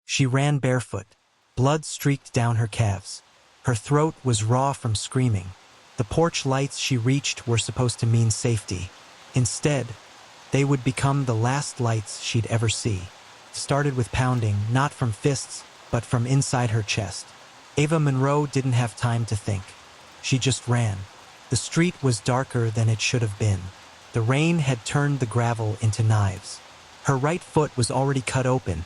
She ran barefoot. Blood streaked down her calves. Her throat was raw from screaming. The porch lights she reached were supposed to mean safety. Instead, they would become the last lights she'd ever see. Started with pounding, not from fists, but from inside her chest. Ava Monroe didn't have time to think. She just ran. The street was darker than it should have been. The rain had turned the gravel into knives. Her right foot was already cut open,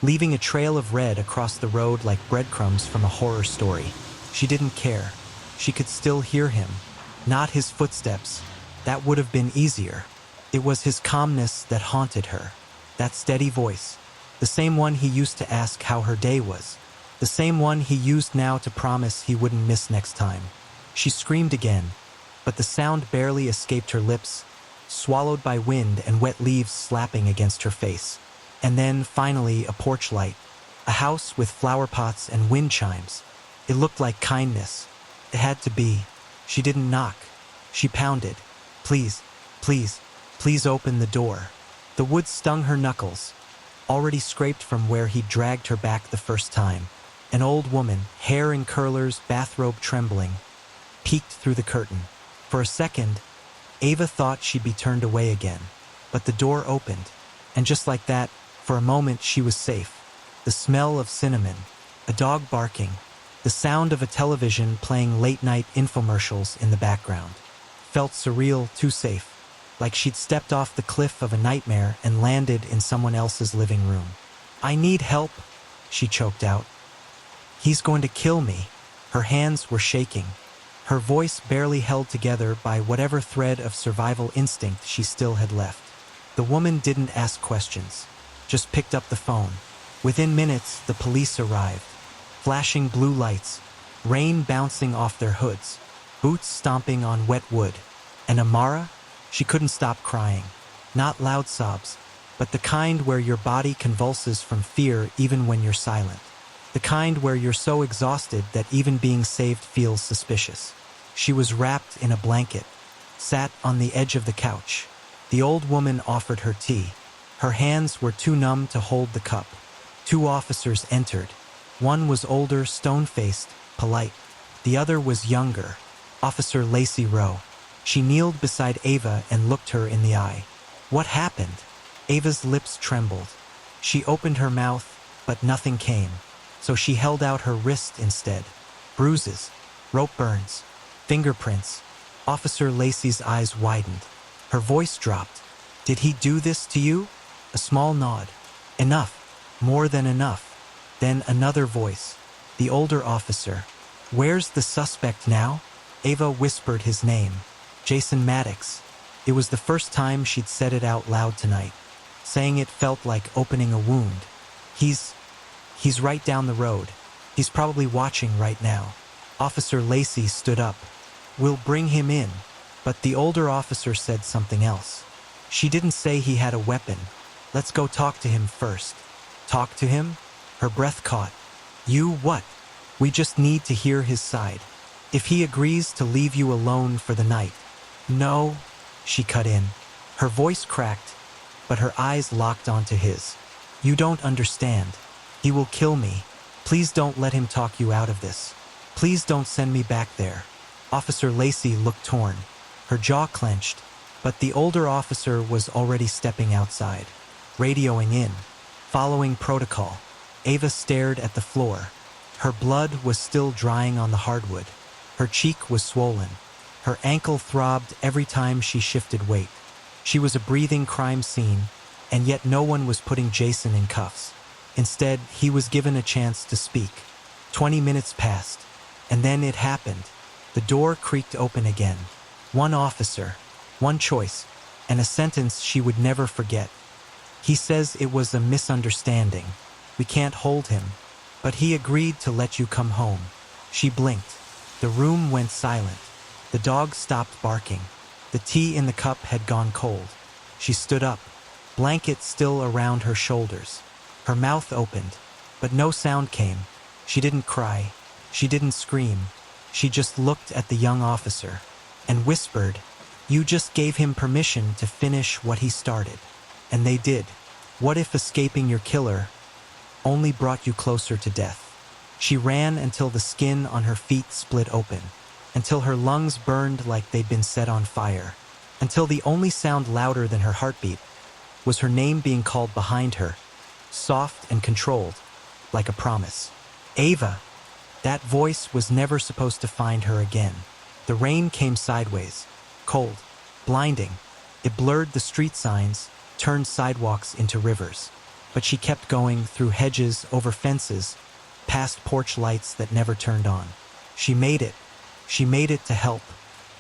leaving a trail of red across the road like breadcrumbs from a horror story. She didn't care. She could still hear him. Not his footsteps. That would have been easier. It was his calmness that haunted her. That steady voice. The same one he used to ask how her day was. The same one he used now to promise he wouldn't miss next time. She screamed again, but the sound barely escaped her lips, swallowed by wind and wet leaves slapping against her face. And then, finally, a porch light. A house with flower pots and wind chimes. It looked like kindness. It had to be. She didn't knock. She pounded. Please, please, please open the door. The wood stung her knuckles, already scraped from where he'd dragged her back the first time. An old woman, hair in curlers, bathrobe trembling, peeked through the curtain. For a second, Ava thought she'd be turned away again. But the door opened, and just like that, for a moment she was safe. The smell of cinnamon, a dog barking, the sound of a television playing late-night infomercials in the background. Felt surreal, too safe, like she'd stepped off the cliff of a nightmare and landed in someone else's living room. I need help, she choked out. He's going to kill me. Her hands were shaking, her voice barely held together by whatever thread of survival instinct she still had left. The woman didn't ask questions, just picked up the phone. Within minutes, the police arrived. Flashing blue lights, rain bouncing off their hoods, boots stomping on wet wood. And Amara? She couldn't stop crying. Not loud sobs, but the kind where your body convulses from fear even when you're silent. The kind where you're so exhausted that even being saved feels suspicious. She was wrapped in a blanket, sat on the edge of the couch. The old woman offered her tea. Her hands were too numb to hold the cup. 2 officers entered. One was older, stone-faced, polite. The other was younger, Officer Lacey Rowe. She kneeled beside Ava and looked her in the eye. What happened? Ava's lips trembled. She opened her mouth, but nothing came. So she held out her wrist instead. Bruises, rope burns, fingerprints. Officer Lacey's eyes widened. Her voice dropped. Did he do this to you? A small nod. Enough. More than enough. Then another voice. The older officer. Where's the suspect now? Ava whispered his name. Jason Maddox. It was the first time she'd said it out loud tonight. Saying it felt like opening a wound. He's right down the road. He's probably watching right now. Officer Lacey stood up. We'll bring him in. But the older officer said something else. She didn't say he had a weapon. Let's go talk to him first. Talk to him? Her breath caught. You what? We just need to hear his side. If he agrees to leave you alone for the night. No, she cut in. Her voice cracked, but her eyes locked onto his. You don't understand. He will kill me. Please don't let him talk you out of this. Please don't send me back there. Officer Lacey looked torn. Her jaw clenched, but the older officer was already stepping outside, radioing in, following protocol. Ava stared at the floor. Her blood was still drying on the hardwood. Her cheek was swollen. Her ankle throbbed every time she shifted weight. She was a breathing crime scene, and yet no one was putting Jason in cuffs. Instead, he was given a chance to speak. 20 minutes passed, and then it happened. The door creaked open again. One officer, one choice, and a sentence she would never forget. He says it was a misunderstanding. We can't hold him, but he agreed to let you come home. She blinked. The room went silent. The dog stopped barking. The tea in the cup had gone cold. She stood up, blanket still around her shoulders. Her mouth opened, but no sound came. She didn't cry. She didn't scream. She just looked at the young officer and whispered, "You just gave him permission to finish what he started." And they did. What if escaping your killer only brought you closer to death. She ran until the skin on her feet split open, until her lungs burned like they'd been set on fire, until the only sound louder than her heartbeat was her name being called behind her, soft and controlled, like a promise. Ava! That voice was never supposed to find her again. The rain came sideways, cold, blinding. It blurred the street signs, turned sidewalks into rivers. But she kept going through hedges, over fences, past porch lights that never turned on. She made it. She made it to help,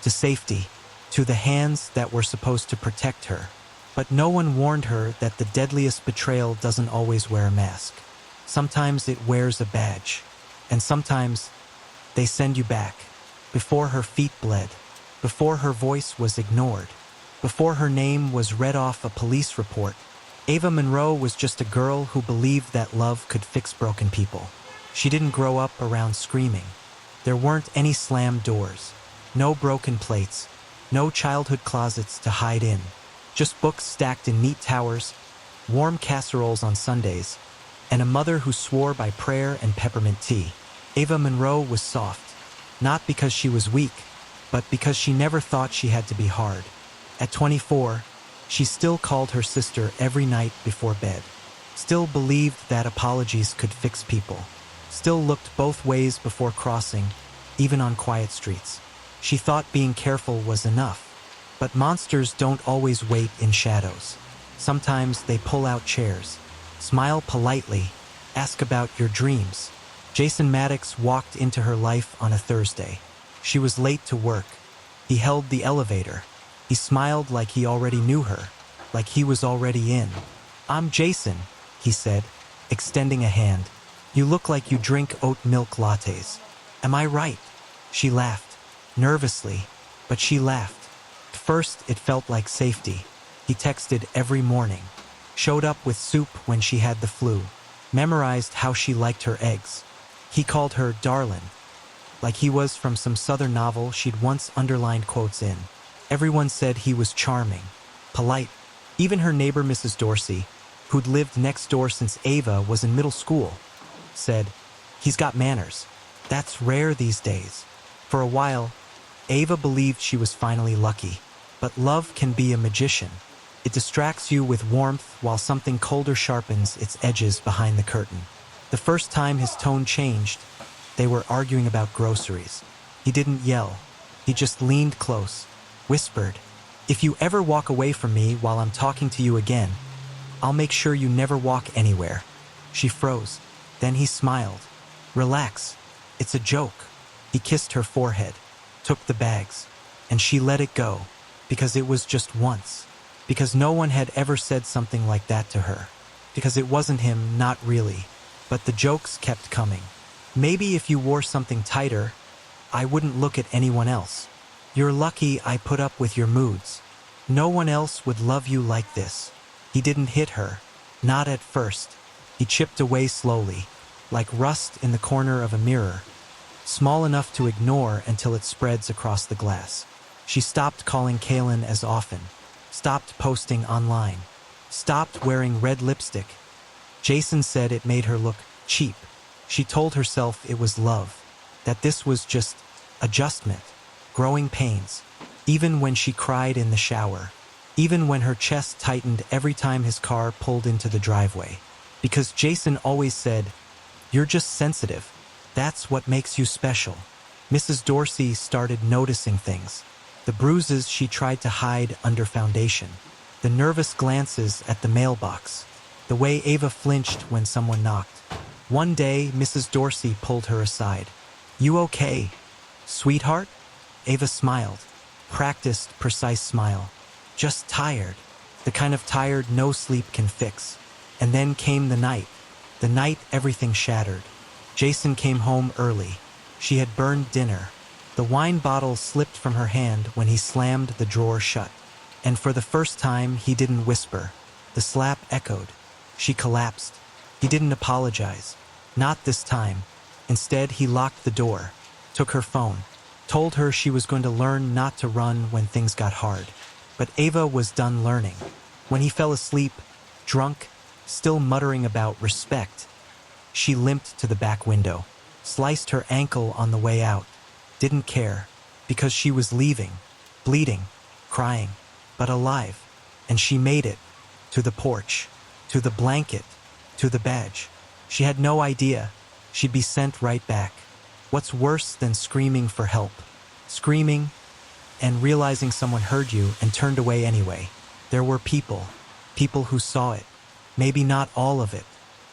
to safety, to the hands that were supposed to protect her. But no one warned her that the deadliest betrayal doesn't always wear a mask. Sometimes it wears a badge. And sometimes they send you back, before her feet bled, before her voice was ignored, before her name was read off a police report. Ava Monroe was just a girl who believed that love could fix broken people. She didn't grow up around screaming. There weren't any slammed doors, no broken plates, no childhood closets to hide in, just books stacked in neat towers, warm casseroles on Sundays, and a mother who swore by prayer and peppermint tea. Ava Monroe was soft, not because she was weak, but because she never thought she had to be hard. At 24, she still called her sister every night before bed, still believed that apologies could fix people, still looked both ways before crossing, even on quiet streets. She thought being careful was enough. But monsters don't always wait in shadows. Sometimes they pull out chairs, smile politely, ask about your dreams. Jason Maddox walked into her life on a Thursday. She was late to work. He held the elevator. He smiled like he already knew her, like he was already in. "I'm Jason," he said, extending a hand. "You look like you drink oat milk lattes. Am I right?" She laughed, nervously, but she laughed. At first, it felt like safety. He texted every morning, showed up with soup when she had the flu, memorized how she liked her eggs. He called her darlin', like he was from some southern novel she'd once underlined quotes in. Everyone said he was charming, polite. Even her neighbor, Mrs. Dorsey, who'd lived next door since Ava was in middle school, said, "He's got manners." That's rare these days. For a while, Ava believed she was finally lucky. But love can be a magician. It distracts you with warmth while something colder sharpens its edges behind the curtain. The first time his tone changed, they were arguing about groceries. He didn't yell. He just leaned close, whispered, "If you ever walk away from me while I'm talking to you again, I'll make sure you never walk anywhere." She froze. Then he smiled. "Relax. It's a joke." He kissed her forehead, took the bags, and she let it go, because it was just once, because no one had ever said something like that to her, because it wasn't him, not really, but the jokes kept coming. "Maybe if you wore something tighter, I wouldn't look at anyone else. You're lucky I put up with your moods. No one else would love you like this." He didn't hit her, not at first. He chipped away slowly, like rust in the corner of a mirror, small enough to ignore until it spreads across the glass. She stopped calling Kaylin as often, stopped posting online, stopped wearing red lipstick. Jason said it made her look cheap. She told herself it was love, that this was just adjustment, growing pains, even when she cried in the shower, even when her chest tightened every time his car pulled into the driveway. Because Jason always said, "You're just sensitive. That's what makes you special." Mrs. Dorsey started noticing things. The bruises she tried to hide under foundation, the nervous glances at the mailbox, the way Ava flinched when someone knocked. One day, Mrs. Dorsey pulled her aside. "You okay, sweetheart?" Ava smiled, practiced, precise smile. "Just tired, the kind of tired no sleep can fix." And then came the night everything shattered. Jason came home early. She had burned dinner. The wine bottle slipped from her hand when he slammed the drawer shut. And for the first time, he didn't whisper. The slap echoed. She collapsed. He didn't apologize. Not this time. Instead, he locked the door, took her phone, told her she was going to learn not to run when things got hard. But Ava was done learning. When he fell asleep, drunk, still muttering about respect, She limped to the back window, sliced her ankle on the way out. Didn't care, because she was leaving, bleeding, crying, but alive. And she made it. To the porch, to the blanket, to the badge. She had no idea. She'd be sent right back. What's worse than screaming for help? Screaming and realizing someone heard you and turned away anyway. There were people who saw it. Maybe not all of it.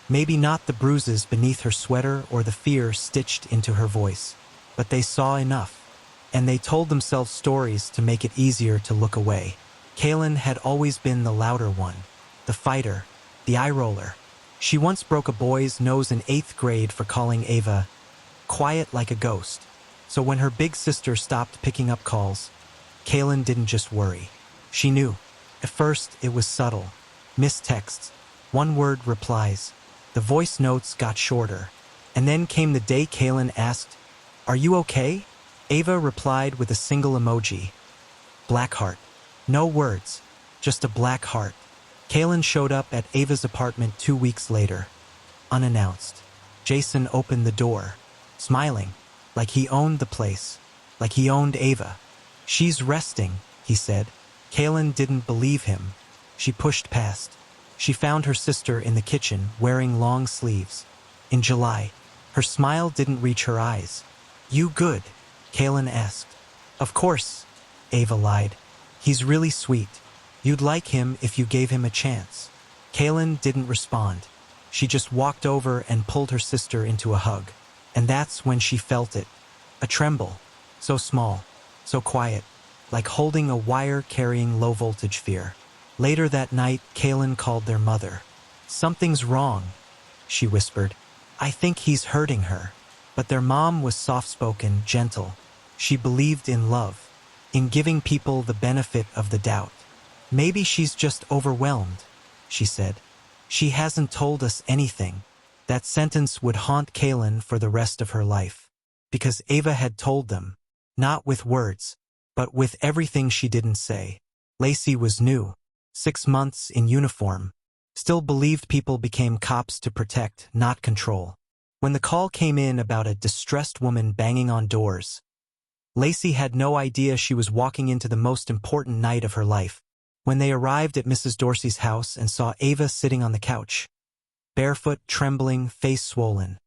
Maybe not the bruises beneath her sweater or the fear stitched into her voice. But they saw enough. And they told themselves stories to make it easier to look away. Kaylin had always been the louder one, the fighter, the eye-roller. She once broke a boy's nose in 8th grade for calling Ava quiet like a ghost. So when her big sister stopped picking up calls, Kaylin didn't just worry. She knew. At first, it was subtle. Missed texts, one-word replies. The voice notes got shorter. And then came the day Kaylin asked, "Are you okay?" Ava replied with a single emoji. Black heart. No words, just a black heart. Kaylin showed up at Ava's apartment 2 weeks later, unannounced. Jason opened the door, smiling, like he owned the place, like he owned Ava. "She's resting," he said. Kaylin didn't believe him. She pushed past. She found her sister in the kitchen, wearing long sleeves. In July, her smile didn't reach her eyes. "You good?" Kaylin asked. "Of course," Ava lied. "He's really sweet. You'd like him if you gave him a chance." Kaylin didn't respond. She just walked over and pulled her sister into a hug. And that's when she felt it. A tremble. So small, so quiet, like holding a wire carrying low-voltage fear. Later that night, Kaylin called their mother. "Something's wrong," she whispered. "I think he's hurting her." But their mom was soft-spoken, gentle. She believed in love, in giving people the benefit of the doubt. "Maybe she's just overwhelmed," she said. "She hasn't told us anything." That sentence would haunt Kaylin for the rest of her life. Because Ava had told them, not with words, but with everything she didn't say. Lacey was new, 6 months in uniform, still believed people became cops to protect, not control. When the call came in about a distressed woman banging on doors, Lacey had no idea she was walking into the most important night of her life. When they arrived at Mrs. Dorsey's house and saw Ava sitting on the couch, barefoot, trembling, face swollen,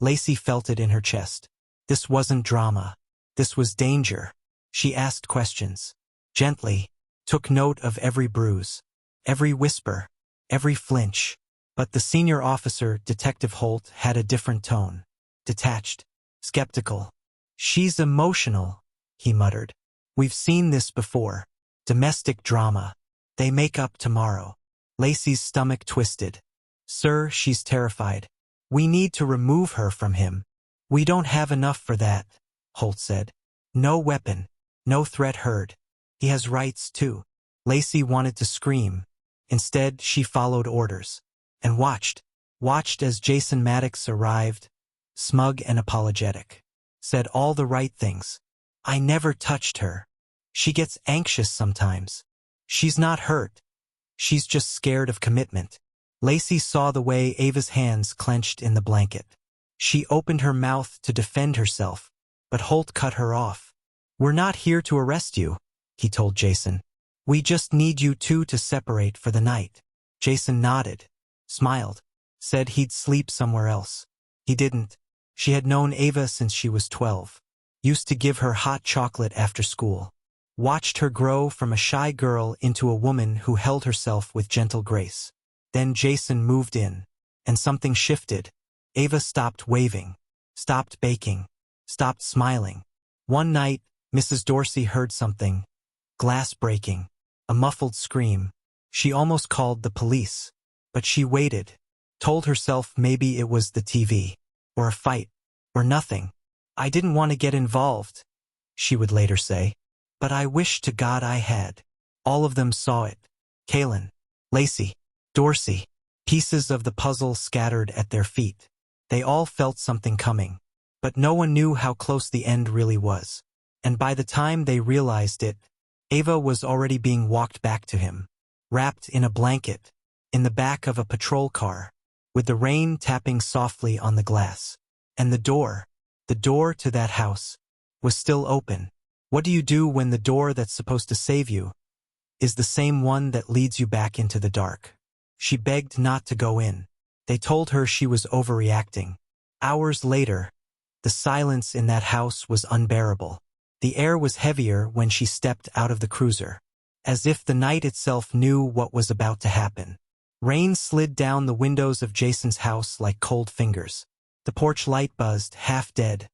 Lacey felt it in her chest. This wasn't drama. This was danger. She asked questions, gently, took note of every bruise, every whisper, every flinch. But the senior officer, Detective Holt, had a different tone. Detached, skeptical. "She's emotional," he muttered. "We've seen this before. Domestic drama. They make up tomorrow." Lacey's stomach twisted. "Sir, she's terrified. We need to remove her from him." "We don't have enough for that," Holt said. "No weapon, no threat heard. He has rights too." Lacey wanted to scream. Instead, she followed orders. And watched as Jason Maddox arrived, smug and apologetic. Said all the right things. "I never touched her. She gets anxious sometimes. She's not hurt. She's just scared of commitment." Lacey saw the way Ava's hands clenched in the blanket. She opened her mouth to defend herself, but Holt cut her off. "We're not here to arrest you," he told Jason. "We just need you two to separate for the night." Jason nodded, smiled, said he'd sleep somewhere else. He didn't. She had known Ava since she was 12. Used to give her hot chocolate after school. Watched her grow from a shy girl into a woman who held herself with gentle grace. Then Jason moved in, and something shifted. Ava stopped waving, stopped baking, stopped smiling. One night, Mrs. Dorsey heard something. Glass breaking. A muffled scream. She almost called the police. But she waited. Told herself maybe it was the TV. Or a fight. Or nothing. "I didn't want to get involved," she would later say. "But I wish to God I had." All of them saw it. Kaylin, Lacey, Dorsey. Pieces of the puzzle scattered at their feet. They all felt something coming. But no one knew how close the end really was. And by the time they realized it, Ava was already being walked back to him. Wrapped in a blanket. In the back of a patrol car. with the rain tapping softly on the glass. And the door to that house, was still open. What do you do when the door that's supposed to save you is the same one that leads you back into the dark? She begged not to go in. They told her she was overreacting. Hours later, the silence in that house was unbearable. The air was heavier when she stepped out of the cruiser, as if the night itself knew what was about to happen. Rain slid down the windows of Jason's house like cold fingers. The porch light buzzed, half dead,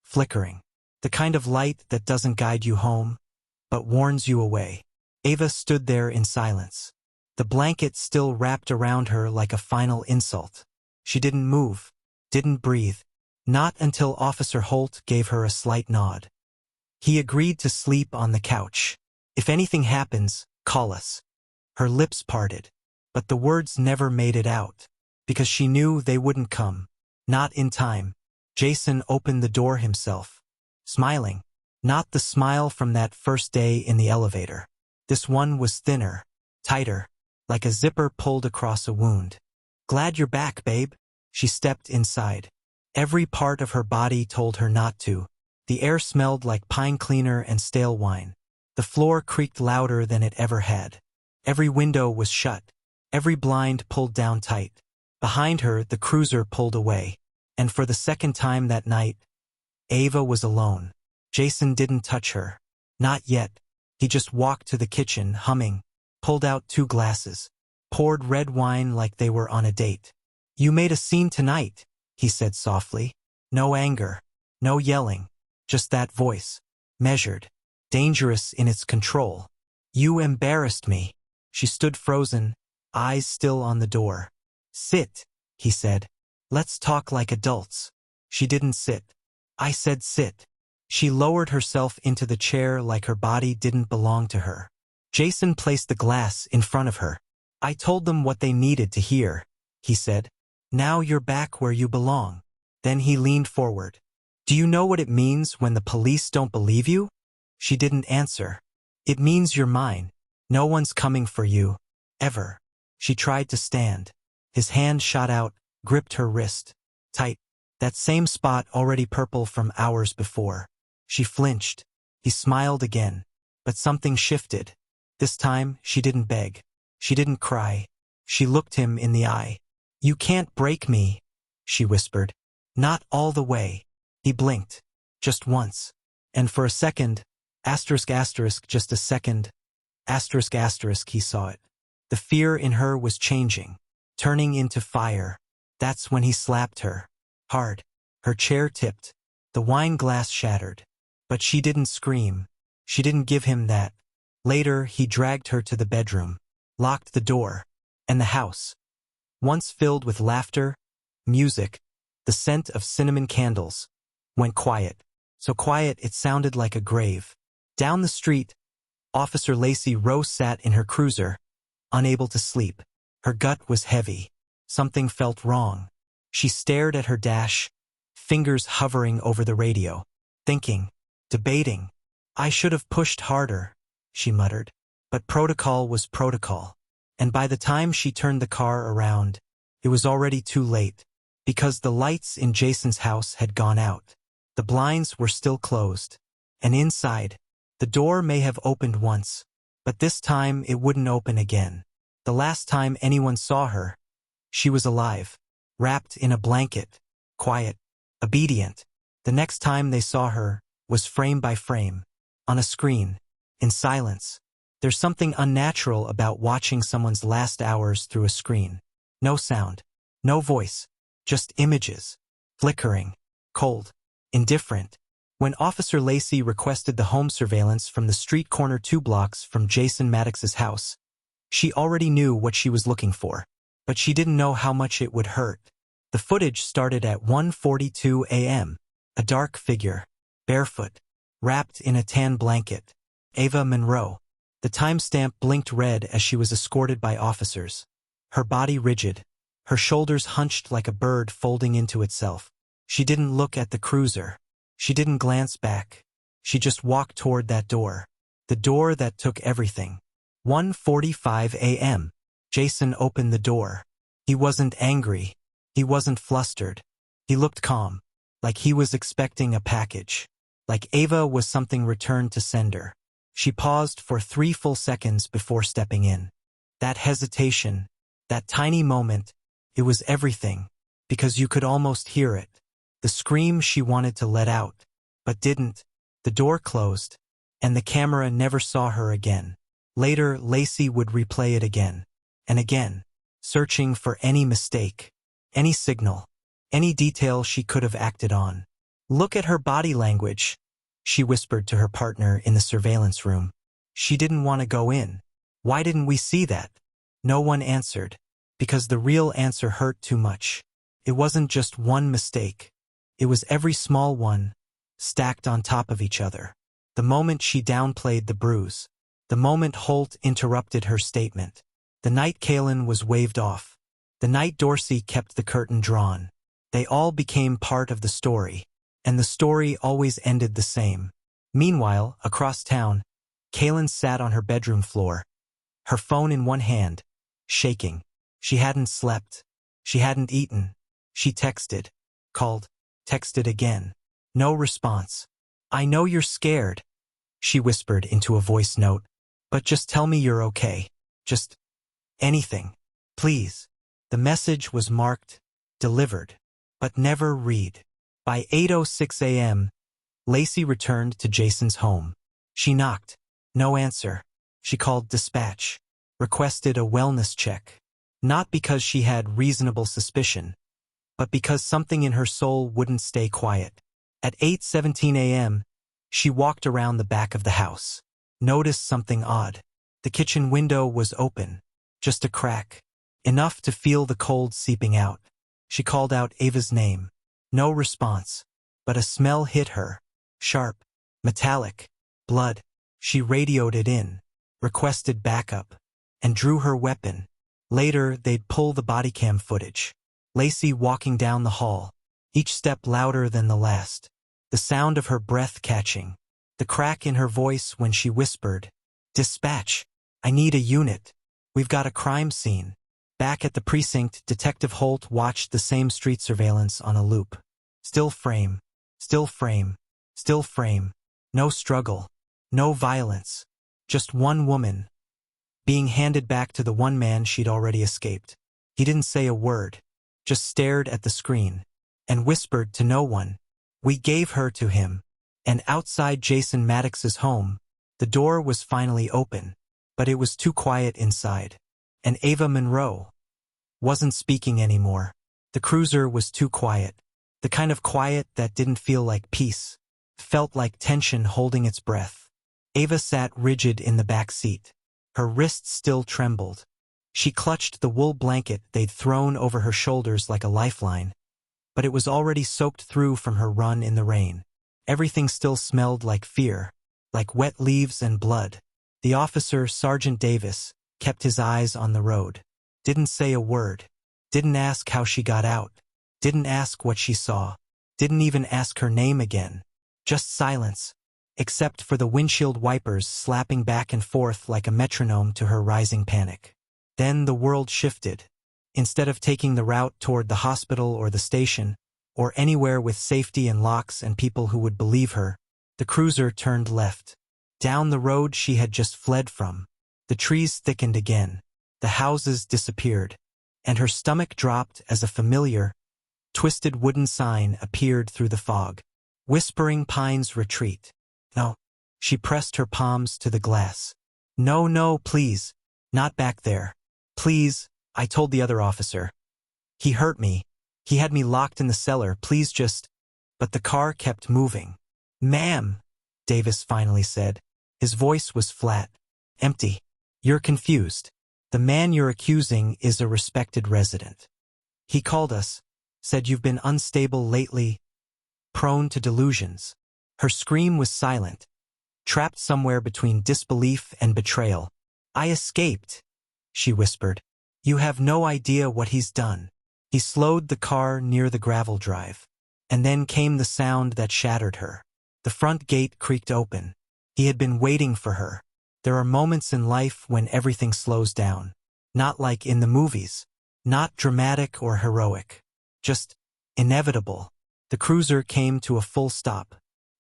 flickering. The kind of light that doesn't guide you home, but warns you away. Ava stood there in silence, the blanket still wrapped around her like a final insult. She didn't move, didn't breathe, not until Officer Holt gave her a slight nod. He agreed to sleep on the couch. If anything happens, call us. Her lips parted, but the words never made it out, because she knew they wouldn't come. Not in time. Jason opened the door himself, smiling. Not the smile from that first day in the elevator. This one was thinner, tighter, like a zipper pulled across a wound. Glad you're back, babe. She stepped inside. Every part of her body told her not to. The air smelled like pine cleaner and stale wine. The floor creaked louder than it ever had. Every window was shut, every blind pulled down tight. Behind her, the cruiser pulled away. And for the second time that night, Ava was alone. Jason didn't touch her. Not yet. He just walked to the kitchen, humming, pulled out 2 glasses, poured red wine like they were on a date. You made a scene tonight, he said softly. No anger, no yelling, just that voice, measured, dangerous in its control. You embarrassed me. She stood frozen, eyes still on the door. Sit, he said. Let's talk like adults. She didn't sit. I said sit. She lowered herself into the chair like her body didn't belong to her. Jason placed the glass in front of her. I told them what they needed to hear, he said. Now you're back where you belong. Then he leaned forward. Do you know what it means when the police don't believe you? She didn't answer. It means you're mine. No one's coming for you. Ever. She tried to stand. His hand shot out, gripped her wrist. Tight. That same spot already purple from hours before. She flinched. He smiled again. But something shifted. This time, she didn't beg. She didn't cry. She looked him in the eye. You can't break me, she whispered. Not all the way. He blinked. Just once. And for a second, just a second, he saw it. The fear in her was changing, turning into fire. That's when he slapped her. Hard. Her chair tipped. The wine glass shattered. But she didn't scream. She didn't give him that. Later, he dragged her to the bedroom, locked the door, and the house, once filled with laughter, music, the scent of cinnamon candles, went quiet. So quiet it sounded like a grave. Down the street, Officer Lacey Rose sat in her cruiser, unable to sleep. Her gut was heavy. Something felt wrong. She stared at her dash, fingers hovering over the radio, thinking, debating. I should have pushed harder, she muttered. But protocol was protocol. And by the time she turned the car around, it was already too late, because the lights in Jason's house had gone out. The blinds were still closed. And inside, the door may have opened once, but this time it wouldn't open again. The last time anyone saw her, she was alive, wrapped in a blanket, quiet, obedient. The next time they saw her was frame by frame, on a screen, in silence. There's something unnatural about watching someone's last hours through a screen. No sound, no voice, just images, flickering, cold, indifferent. When Officer Lacey requested the home surveillance from the street corner 2 blocks from Jason Maddox's house, she already knew what she was looking for, but she didn't know how much it would hurt. The footage started at 1:42 a.m. A dark figure, barefoot, wrapped in a tan blanket. Ava Monroe. The timestamp blinked red as she was escorted by officers. Her body rigid, her shoulders hunched like a bird folding into itself. She didn't look at the cruiser. She didn't glance back. She just walked toward that door. The door that took everything. 1:45 a.m. Jason opened the door. He wasn't angry. He wasn't flustered. He looked calm, like he was expecting a package. Like Ava was something returned to sender. She paused for 3 full seconds before stepping in. That hesitation, that tiny moment, it was everything, because you could almost hear it. The scream she wanted to let out, but didn't. The door closed, and the camera never saw her again. Later, Lacey would replay it again, and again, searching for any mistake, any signal, any detail she could have acted on. "Look at her body language," she whispered to her partner in the surveillance room. "She didn't want to go in. Why didn't we see that?" No one answered, because the real answer hurt too much. It wasn't just one mistake. It was every small one, stacked on top of each other. The moment she downplayed the bruise. The moment Holt interrupted her statement. The night Kalen was waved off. The night Dorsey kept the curtain drawn. They all became part of the story, and the story always ended the same. Meanwhile, across town, Kalen sat on her bedroom floor, her phone in one hand, shaking. She hadn't slept. She hadn't eaten. She texted, called, texted again. No response. "I know you're scared," she whispered into a voice note, "but just tell me you're okay. Just anything. Please." The message was marked, delivered, but never read. By 8:06 a.m., Lacey returned to Jason's home. She knocked. No answer. She called dispatch, requested a wellness check. Not because she had reasonable suspicion, but because something in her soul wouldn't stay quiet. At 8:17 a.m., she walked around the back of the house. Noticed something odd. The kitchen window was open, just a crack, enough to feel the cold seeping out. She called out Ava's name. No response, but a smell hit her. Sharp, metallic, blood. She radioed it in, requested backup, and drew her weapon. Later, they'd pull the body cam footage. Lacey walking down the hall, each step louder than the last. The sound of her breath catching. The crack in her voice when she whispered, "Dispatch, I need a unit. We've got a crime scene." Back at the precinct, Detective Holt watched the same street surveillance on a loop. Still frame, still frame, still frame. No struggle, no violence. Just one woman, being handed back to the one man she'd already escaped. He didn't say a word, just stared at the screen, and whispered to no one. "We gave her to him." And outside Jason Maddox's home, the door was finally open, but it was too quiet inside. And Ava Monroe wasn't speaking anymore. The cruiser was too quiet. The kind of quiet that didn't feel like peace. Felt like tension holding its breath. Ava sat rigid in the back seat. Her wrists still trembled. She clutched the wool blanket they'd thrown over her shoulders like a lifeline, but it was already soaked through from her run in the rain. Everything still smelled like fear, like wet leaves and blood. The officer, Sergeant Davis, kept his eyes on the road. Didn't say a word. Didn't ask how she got out. Didn't ask what she saw. Didn't even ask her name again. Just silence, except for the windshield wipers slapping back and forth like a metronome to her rising panic. Then the world shifted. Instead of taking the route toward the hospital or the station, or anywhere with safety and locks and people who would believe her, the cruiser turned left. Down the road she had just fled from. The trees thickened again. The houses disappeared. And her stomach dropped as a familiar, twisted wooden sign appeared through the fog. Whispering Pines Retreat. No. She pressed her palms to the glass. "No, no, please. Not back there. Please," I told the other officer. "He hurt me. He had me locked in the cellar. Please just—" But the car kept moving. "Ma'am," Davis finally said. His voice was flat, empty. "You're confused. The man you're accusing is a respected resident. He called us, said you've been unstable lately, prone to delusions." Her scream was silent, trapped somewhere between disbelief and betrayal. "I escaped," she whispered. "You have no idea what he's done." He slowed the car near the gravel drive. And then came the sound that shattered her. The front gate creaked open. He had been waiting for her. There are moments in life when everything slows down. Not like in the movies. Not dramatic or heroic. just inevitable. The cruiser came to a full stop.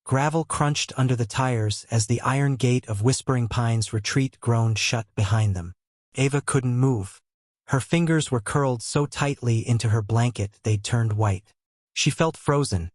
Gravel crunched under the tires as the iron gate of Whispering Pines retreat groaned shut behind them. Ava couldn't move. Her fingers were curled so tightly into her blanket they'd turned white. She felt frozen,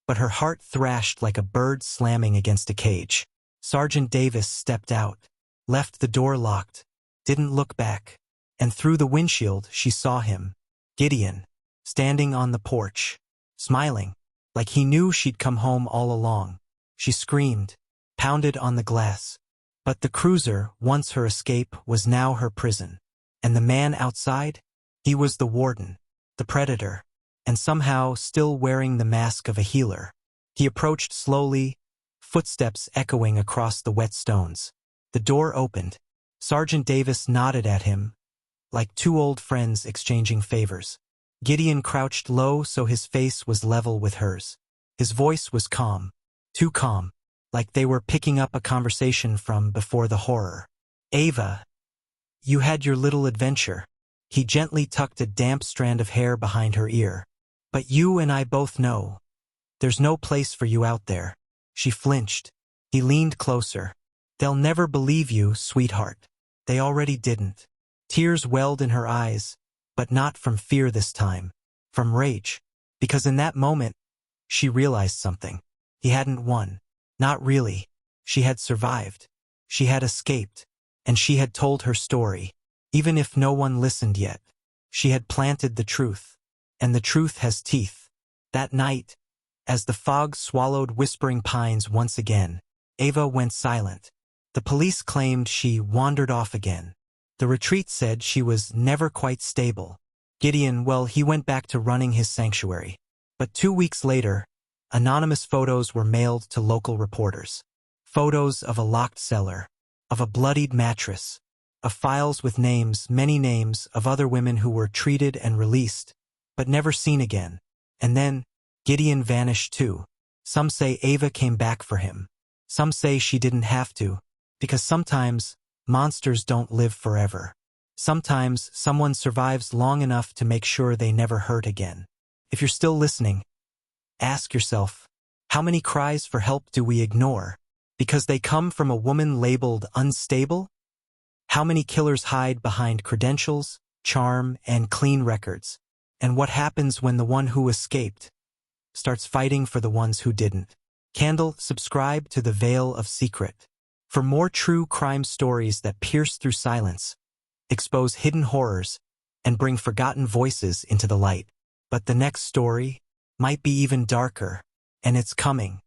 but her heart thrashed like a bird slamming against a cage. Sergeant Davis stepped out, left the door locked, didn't look back, and through the windshield she saw him, Gideon, standing on the porch, smiling, like he knew she'd come home all along. She screamed, pounded on the glass. But the cruiser, once her escape, was now her prison. And the man outside? He was the warden, the predator, and somehow still wearing the mask of a healer. He approached slowly, footsteps echoing across the wet stones. The door opened. Sergeant Davis nodded at him, like two old friends exchanging favors. Gideon crouched low so his face was level with hers. His voice was calm, too calm, like they were picking up a conversation from before the horror. Ava, you had your little adventure. He gently tucked a damp strand of hair behind her ear. But you and I both know. There's no place for you out there. She flinched. He leaned closer. They'll never believe you, sweetheart. They already didn't. Tears welled in her eyes, but not from fear this time. From rage. Because in that moment, she realized something. He hadn't won. Not really. She had survived. She had escaped. And she had told her story. Even if no one listened yet. She had planted the truth. And the truth has teeth. That night, as the fog swallowed Whispering Pines once again, Ava went silent. The police claimed she wandered off again. The retreat said she was never quite stable. Gideon, well, he went back to running his sanctuary. But 2 weeks later, anonymous photos were mailed to local reporters. Photos of a locked cellar, of a bloodied mattress, of files with names, many names, of other women who were treated and released, but never seen again. And then, Gideon vanished too. Some say Ava came back for him. Some say she didn't have to, because sometimes monsters don't live forever. Sometimes someone survives long enough to make sure they never hurt again. If you're still listening, ask yourself, how many cries for help do we ignore? Because they come from a woman labeled unstable? How many killers hide behind credentials, charm, and clean records? And what happens when the one who escaped starts fighting for the ones who didn't? Candle, subscribe to The Veil of Secret. For more true crime stories that pierce through silence, expose hidden horrors, and bring forgotten voices into the light. But the next story might be even darker, and it's coming.